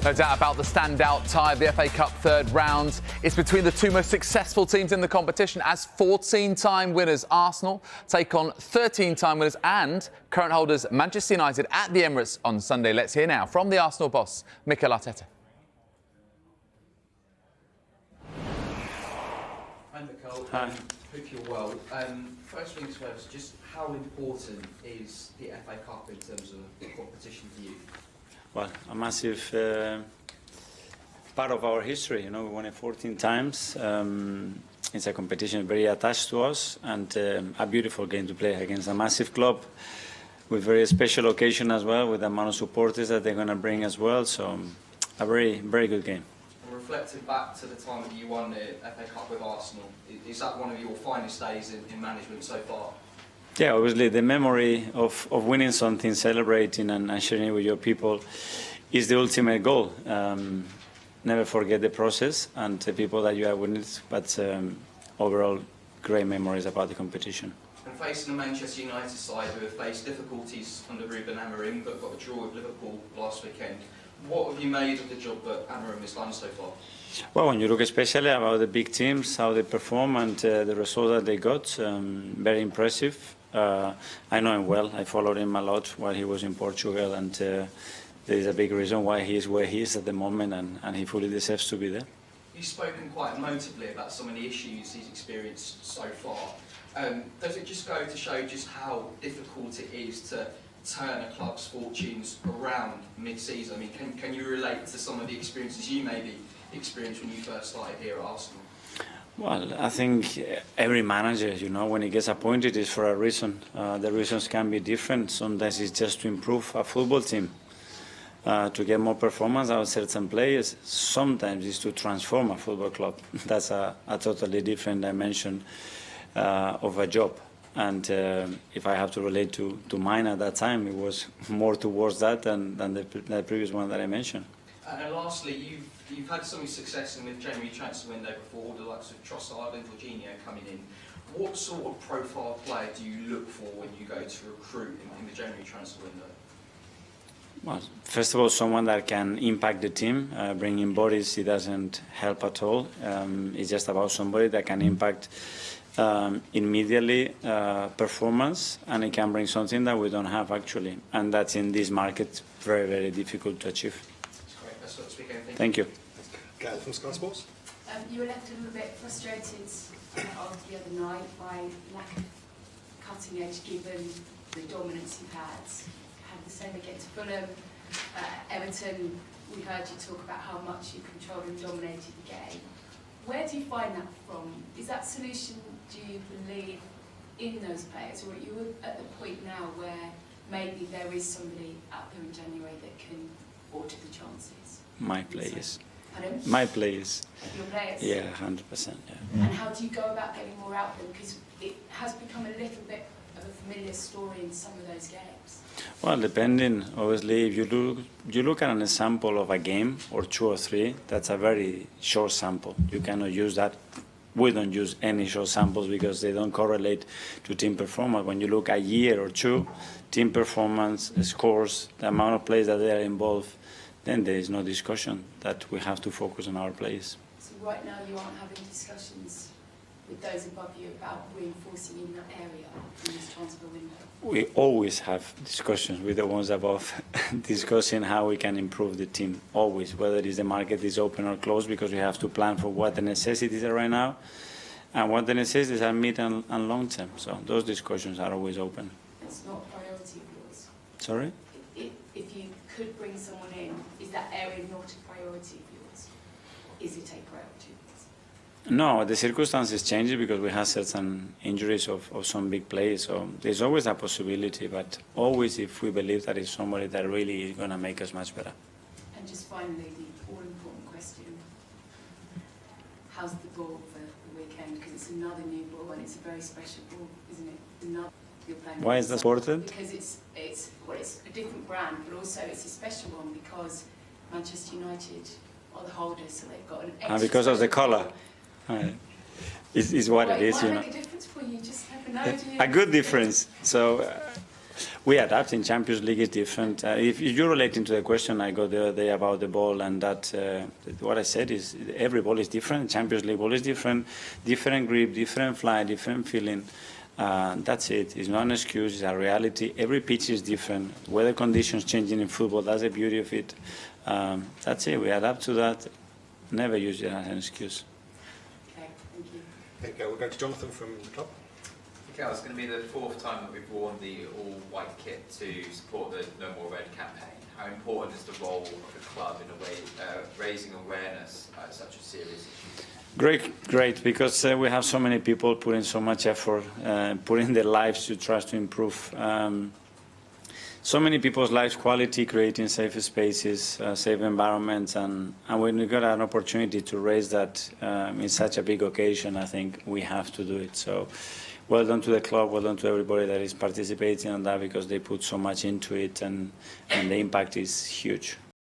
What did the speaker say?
No doubt about the standout tie of the FA Cup third round. It's between the two most successful teams in the competition, as 14-time winners Arsenal take on 13-time winners and current holders Manchester United at the Emirates on Sunday. Let's hear now from the Arsenal boss, Mikel Arteta. Hi Mikel. Hi. Hope you're well. First things first, just how important is the FA Cup in terms of the competition for you? Well, a massive part of our history. You know, we won it 14 times. It's a competition very attached to us, and a beautiful game to play against a massive club with very special occasion as well, with the amount of supporters that they're going to bring as well. So, a very, very good game. And reflecting back to the time that you won the FA Cup with Arsenal, is that one of your finest days in management so far? Yeah, obviously the memory of winning something, celebrating and sharing it with your people is the ultimate goal. Never forget the process and the people that you are with, but overall great memories about the competition. And facing the Manchester United side who have faced difficulties under Ruben Amorim but got a draw with Liverpool last weekend, what have you made of the job that Amorim has done so far? Well, when you look especially about the big teams, how they perform and the result that they got, very impressive. I know him well. I followed him a lot while he was in Portugal, and there is a big reason why he is where he is at the moment, and he fully deserves to be there. You've spoken quite emotively about some of the issues he's experienced so far. Does it just go to show just how difficult it is to turn a club's fortunes around mid-season? I mean, can you relate to some of the experiences you maybe experienced when you first started here at Arsenal? Well, I think every manager, you know, when he gets appointed is for a reason. The reasons can be different. Sometimes it's just to improve a football team, to get more performance out of certain players. Sometimes it's to transform a football club. That's a totally different dimension of a job. And if I have to relate to mine at that time, it was more towards that than the previous one that I mentioned. And lastly, you've had some success in the January transfer window before, the likes of Trossard and Jorginho coming in. What sort of profile player do you look for when you go to recruit in the January transfer window? Well, first of all, someone that can impact the team. Bringing bodies, it doesn't help at all. It's just about somebody that can impact immediately performance, and it can bring something that we don't have actually. And that's in this market very, very difficult to achieve. Thank you. Gail from Sky Sports. You were left a little bit frustrated after the other night by lack of cutting edge given the dominance you've had. Had the same against Fulham. Everton, we heard you talk about how much you controlled and dominated the game. Where do you find that from? Is that solution, do you believe, in those players, or are you at the point now where maybe there is somebody out there in January that can alter the chances? My players. Pardon? My players. Your players? Yeah, 100%. Yeah. And how do you go about getting more out of them? Because it has become a little bit of a familiar story in some of those games. Well, depending, obviously, if you look at an example of a game or two or three, that's a very short sample. You cannot use that. We don't use any short samples because they don't correlate to team performance. When you look a year or two, team performance, scores, the amount of players that they are involved, then there is no discussion that we have to focus on our players. So right now you aren't having discussions with those above you about reinforcing in that area in this transfer window? We always have discussions with the ones above, discussing how we can improve the team, always, whether it is the market is open or closed, because we have to plan for what the necessities are right now and what the necessities are mid and long term. So those discussions are always open. It's not a priority of yours? Sorry? If you could bring someone in, is that area not a priority of yours? Is it a priority of yours? No, the circumstances change because we have certain injuries of some big players. So there's always a possibility, but always if we believe that it's somebody that really is going to make us much better. And just finally, the all-important question, how's the ball for the weekend? Because it's another new ball and it's a very special ball, isn't it? Why is that important? Because it's a different brand, but also it's a special one because Manchester United are the holders, so they've got an extra. And because of the colour, is what it is, you know. It might make a difference for you. Just never know, do you? A good difference. So We adapt. In Champions League is different. If you're relating to the question I got the other day about the ball, and that what I said is every ball is different. Champions League ball is different grip, different fly, different feeling. That's it. It's not an excuse. It's a reality. Every pitch is different. Weather conditions changing in football. That's the beauty of it. That's it. We adapt to that. Never use it as an excuse. Okay, thank you. Okay, we'll go to Jonathan from the club. Mikel, it's going to be the 4th time that we've worn the all-white kit to support the No More Red campaign. How important is the role of the club in a way raising awareness at such a serious issue? Great, because we have so many people putting so much effort, putting their lives to try to improve. So many people's lives quality, creating safe spaces, safe environments, and when we got an opportunity to raise that in such a big occasion, I think we have to do it. So, well done to the club, well done to everybody that is participating on that, because they put so much into it, and the impact is huge.